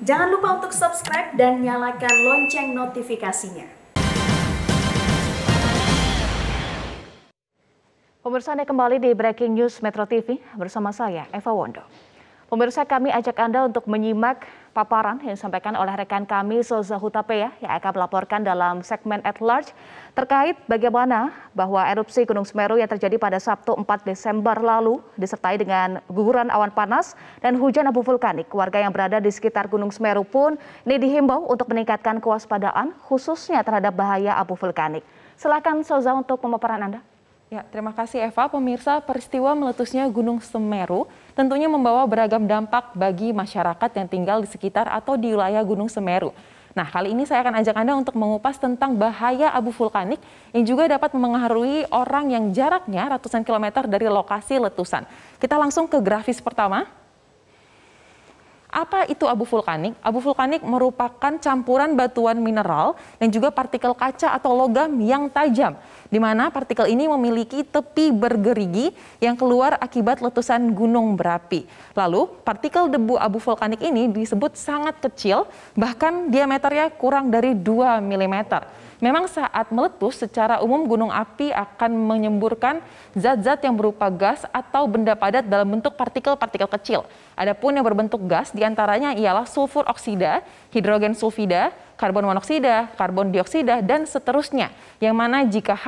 Jangan lupa untuk subscribe dan nyalakan lonceng notifikasinya. Pemirsa, Anda kembali di Breaking News Metro TV bersama saya, Eva Wondo. Pemirsa, kami ajak Anda untuk menyimak paparan yang disampaikan oleh rekan kami, Soza Hutapea, yang akan melaporkan dalam segmen At Large terkait bagaimana bahwa erupsi Gunung Semeru yang terjadi pada Sabtu 4 Desember lalu disertai dengan guguran awan panas dan hujan abu vulkanik. Warga yang berada di sekitar Gunung Semeru pun ini dihimbau untuk meningkatkan kewaspadaan khususnya terhadap bahaya abu vulkanik. Silakan Soza untuk pemaparan Anda. Ya, terima kasih Eva. Pemirsa, peristiwa meletusnya Gunung Semeru tentunya membawa beragam dampak bagi masyarakat yang tinggal di sekitar atau di wilayah Gunung Semeru. Nah, kali ini saya akan ajak Anda untuk mengupas tentang bahaya abu vulkanik yang juga dapat memengaruhi orang yang jaraknya ratusan kilometer dari lokasi letusan. Kita langsung ke grafis pertama. Apa itu abu vulkanik? Abu vulkanik merupakan campuran batuan mineral dan juga partikel kaca atau logam yang tajam, di mana partikel ini memiliki tepi bergerigi yang keluar akibat letusan gunung berapi. Lalu, partikel debu abu vulkanik ini disebut sangat kecil, bahkan diameternya kurang dari 2 mm. Memang saat meletus, secara umum gunung api akan menyemburkan zat-zat yang berupa gas atau benda padat dalam bentuk partikel-partikel kecil. Adapun yang berbentuk gas diantaranya ialah sulfur oksida, hidrogen sulfida, karbon monoksida, karbon dioksida, dan seterusnya. Yang mana jika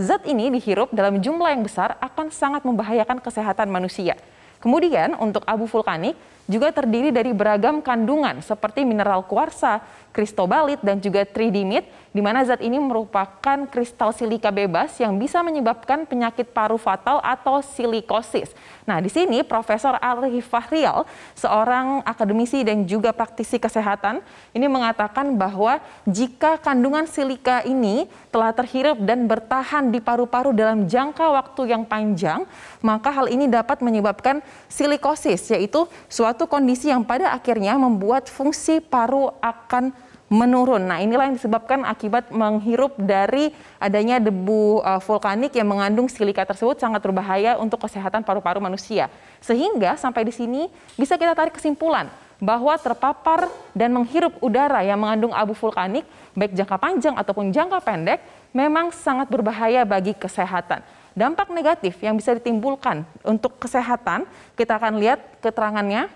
zat ini dihirup dalam jumlah yang besar akan sangat membahayakan kesehatan manusia. Kemudian untuk abu vulkanik juga terdiri dari beragam kandungan seperti mineral kuarsa, kristobalit, dan juga tridimit, di mana zat ini merupakan kristal silika bebas yang bisa menyebabkan penyakit paru fatal atau silikosis. Nah, di sini Profesor Arif Fahrial, seorang akademisi dan juga praktisi kesehatan, ini mengatakan bahwa jika kandungan silika ini telah terhirup dan bertahan di paru-paru dalam jangka waktu yang panjang, maka hal ini dapat menyebabkan silikosis, yaitu suatu kondisi yang pada akhirnya membuat fungsi paru akan menurun. Nah, inilah yang disebabkan akibat menghirup dari adanya debu vulkanik yang mengandung silika tersebut sangat berbahaya untuk kesehatan paru-paru manusia. Sehingga sampai di sini bisa kita tarik kesimpulan bahwa terpapar dan menghirup udara yang mengandung abu vulkanik baik jangka panjang ataupun jangka pendek memang sangat berbahaya bagi kesehatan. Dampak negatif yang bisa ditimbulkan untuk kesehatan, kita akan lihat keterangannya.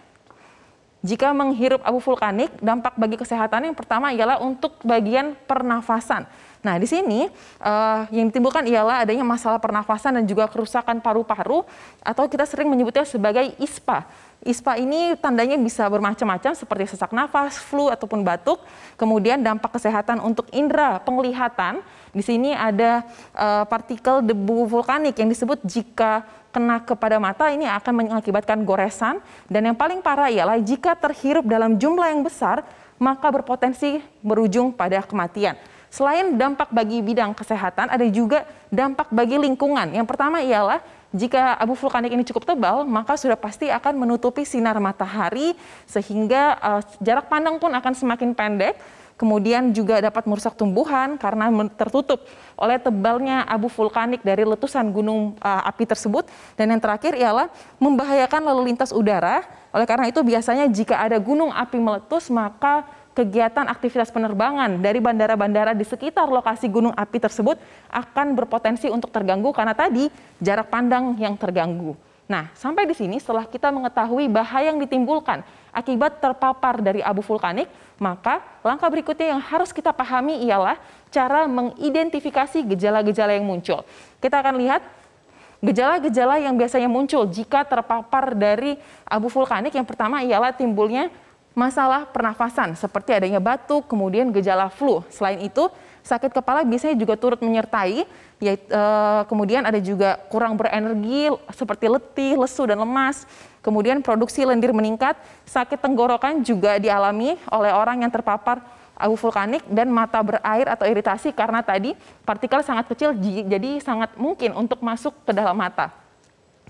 Jika menghirup abu vulkanik, dampak bagi kesehatan yang pertama ialah untuk bagian pernafasan. Nah, di sini yang ditimbulkan ialah adanya masalah pernafasan dan juga kerusakan paru-paru atau kita sering menyebutnya sebagai ISPA. ISPA ini tandanya bisa bermacam-macam seperti sesak nafas, flu ataupun batuk. Kemudian dampak kesehatan untuk indera penglihatan. Di sini ada partikel debu vulkanik yang disebut jika kena kepada mata ini akan mengakibatkan goresan, dan yang paling parah ialah jika terhirup dalam jumlah yang besar maka berpotensi berujung pada kematian. Selain dampak bagi bidang kesehatan, ada juga dampak bagi lingkungan. Yang pertama ialah jika abu vulkanik ini cukup tebal, maka sudah pasti akan menutupi sinar matahari sehingga jarak pandang pun akan semakin pendek. Kemudian juga dapat merusak tumbuhan karena tertutup oleh tebalnya abu vulkanik dari letusan gunung api tersebut. Dan yang terakhir ialah membahayakan lalu lintas udara. Oleh karena itu biasanya jika ada gunung api meletus, maka kegiatan aktivitas penerbangan dari bandara-bandara di sekitar lokasi gunung api tersebut akan berpotensi untuk terganggu karena tadi jarak pandang yang terganggu. Nah, sampai di sini setelah kita mengetahui bahaya yang ditimbulkan akibat terpapar dari abu vulkanik, maka langkah berikutnya yang harus kita pahami ialah cara mengidentifikasi gejala-gejala yang muncul. Kita akan lihat gejala-gejala yang biasanya muncul jika terpapar dari abu vulkanik. Yang pertama ialah timbulnya masalah pernafasan seperti adanya batuk, kemudian gejala flu. Selain itu, sakit kepala biasanya juga turut menyertai, kemudian ada juga kurang berenergi seperti letih, lesu, dan lemas. Kemudian produksi lendir meningkat, sakit tenggorokan juga dialami oleh orang yang terpapar abu vulkanik, dan mata berair atau iritasi karena tadi partikel sangat kecil jadi sangat mungkin untuk masuk ke dalam mata.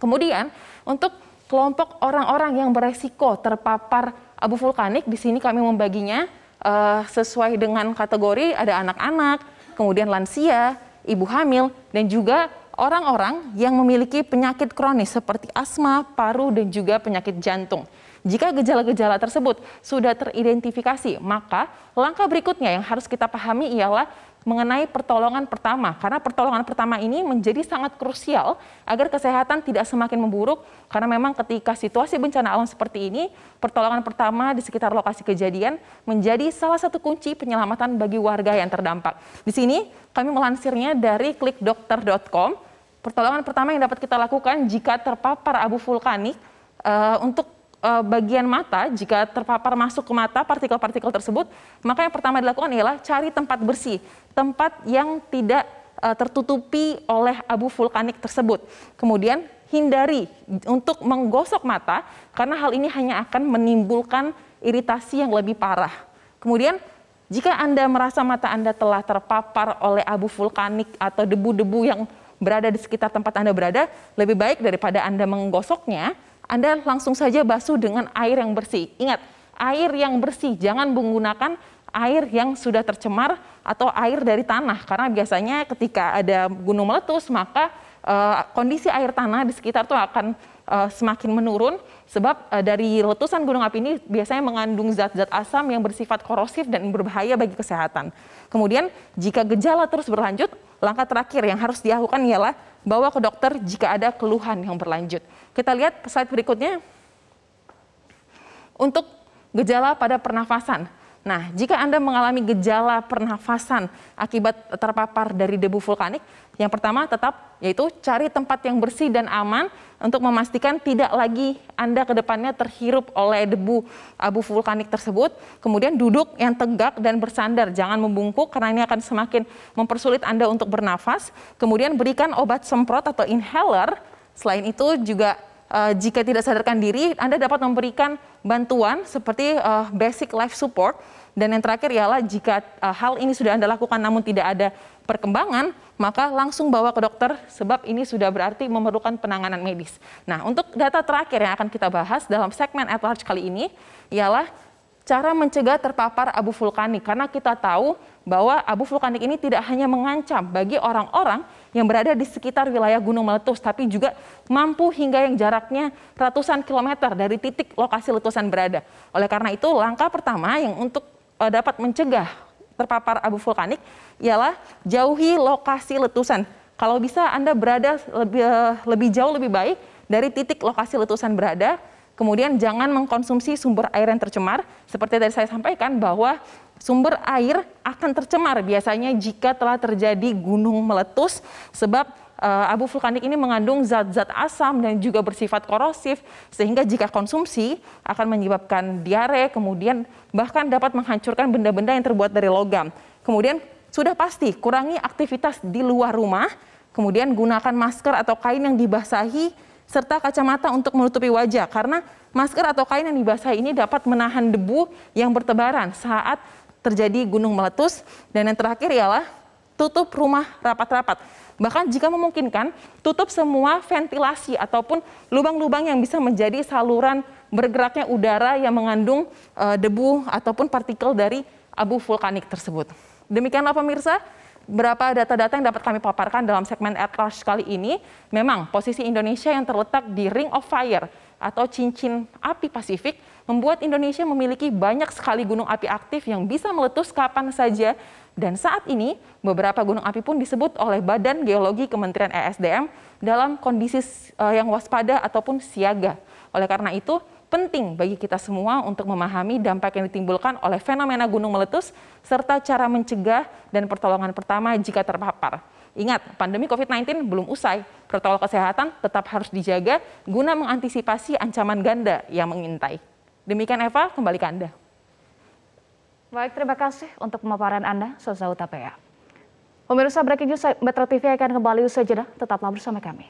Kemudian untuk kelompok orang-orang yang beresiko terpapar abu vulkanik, di sini kami membaginya sesuai dengan kategori, ada anak-anak, kemudian lansia, ibu hamil, dan juga orang-orang yang memiliki penyakit kronis seperti asma, paru, dan juga penyakit jantung. Jika gejala-gejala tersebut sudah teridentifikasi, maka langkah berikutnya yang harus kita pahami ialah mengenai pertolongan pertama, karena pertolongan pertama ini menjadi sangat krusial agar kesehatan tidak semakin memburuk, karena memang ketika situasi bencana alam seperti ini, pertolongan pertama di sekitar lokasi kejadian menjadi salah satu kunci penyelamatan bagi warga yang terdampak. Di sini kami melansirnya dari klikdokter.com. Pertolongan pertama yang dapat kita lakukan jika terpapar abu vulkanik untuk bagian mata, jika terpapar masuk ke mata partikel-partikel tersebut, maka yang pertama dilakukan ialah cari tempat bersih, tempat yang tidak tertutupi oleh abu vulkanik tersebut. Kemudian hindari untuk menggosok mata, karena hal ini hanya akan menimbulkan iritasi yang lebih parah. Kemudian jika Anda merasa mata Anda telah terpapar oleh abu vulkanik atau debu-debu yang berada di sekitar tempat Anda berada, lebih baik daripada Anda menggosoknya, Anda langsung saja basuh dengan air yang bersih. Ingat, air yang bersih, jangan menggunakan air yang sudah tercemar atau air dari tanah. Karena biasanya ketika ada gunung meletus, maka kondisi air tanah di sekitar itu akan semakin menurun. Sebab dari letusan gunung api ini biasanya mengandung zat-zat asam yang bersifat korosif dan berbahaya bagi kesehatan. Kemudian jika gejala terus berlanjut, langkah terakhir yang harus dilakukan ialah bawa ke dokter jika ada keluhan yang berlanjut. Kita lihat slide berikutnya. Untuk gejala pada pernafasan. Nah, jika Anda mengalami gejala pernafasan akibat terpapar dari debu vulkanik, yang pertama tetap yaitu cari tempat yang bersih dan aman untuk memastikan tidak lagi Anda ke depannya terhirup oleh debu abu vulkanik tersebut. Kemudian duduk yang tegak dan bersandar, jangan membungkuk karena ini akan semakin mempersulit Anda untuk bernafas. Kemudian berikan obat semprot atau inhaler. Selain itu juga jika tidak sadarkan diri, Anda dapat memberikan bantuan seperti basic life support. Dan yang terakhir ialah jika hal ini sudah Anda lakukan namun tidak ada perkembangan, maka langsung bawa ke dokter sebab ini sudah berarti memerlukan penanganan medis. Nah, untuk data terakhir yang akan kita bahas dalam segmen At Large kali ini ialah cara mencegah terpapar abu vulkanik. Karena kita tahu bahwa abu vulkanik ini tidak hanya mengancam bagi orang-orang yang berada di sekitar wilayah gunung meletus, tapi juga mampu hingga yang jaraknya ratusan kilometer dari titik lokasi letusan berada. Oleh karena itu, langkah pertama yang untuk dapat mencegah terpapar abu vulkanik ialah jauhi lokasi letusan. Kalau bisa Anda berada lebih jauh lebih baik dari titik lokasi letusan berada. Kemudian jangan mengkonsumsi sumber air yang tercemar. Seperti tadi saya sampaikan bahwa sumber air akan tercemar biasanya jika telah terjadi gunung meletus sebab abu vulkanik ini mengandung zat-zat asam dan juga bersifat korosif sehingga jika konsumsi akan menyebabkan diare, kemudian bahkan dapat menghancurkan benda-benda yang terbuat dari logam. Kemudian sudah pasti kurangi aktivitas di luar rumah, kemudian gunakan masker atau kain yang dibasahi serta kacamata untuk menutupi wajah karena masker atau kain yang dibasahi ini dapat menahan debu yang bertebaran saat terjadi gunung meletus. Dan yang terakhir ialah tutup rumah rapat-rapat. Bahkan jika memungkinkan, tutup semua ventilasi ataupun lubang-lubang yang bisa menjadi saluran bergeraknya udara yang mengandung debu ataupun partikel dari abu vulkanik tersebut. Demikianlah pemirsa, berapa data-data yang dapat kami paparkan dalam segmen At Large kali ini. Memang posisi Indonesia yang terletak di Ring of Fire atau cincin api Pasifik membuat Indonesia memiliki banyak sekali gunung api aktif yang bisa meletus kapan saja. Dan saat ini beberapa gunung api pun disebut oleh Badan Geologi Kementerian ESDM dalam kondisi yang waspada ataupun siaga. Oleh karena itu penting bagi kita semua untuk memahami dampak yang ditimbulkan oleh fenomena gunung meletus serta cara mencegah dan pertolongan pertama jika terpapar. Ingat, pandemi COVID-19 belum usai. Protokol kesehatan tetap harus dijaga guna mengantisipasi ancaman ganda yang mengintai. Demikian Eva, kembali ke Anda. Baik, terima kasih untuk pemaparan Anda, Soza Hutapea. Pemirsa Breaking News Metro TV akan kembali usai jeda, tetaplah bersama kami.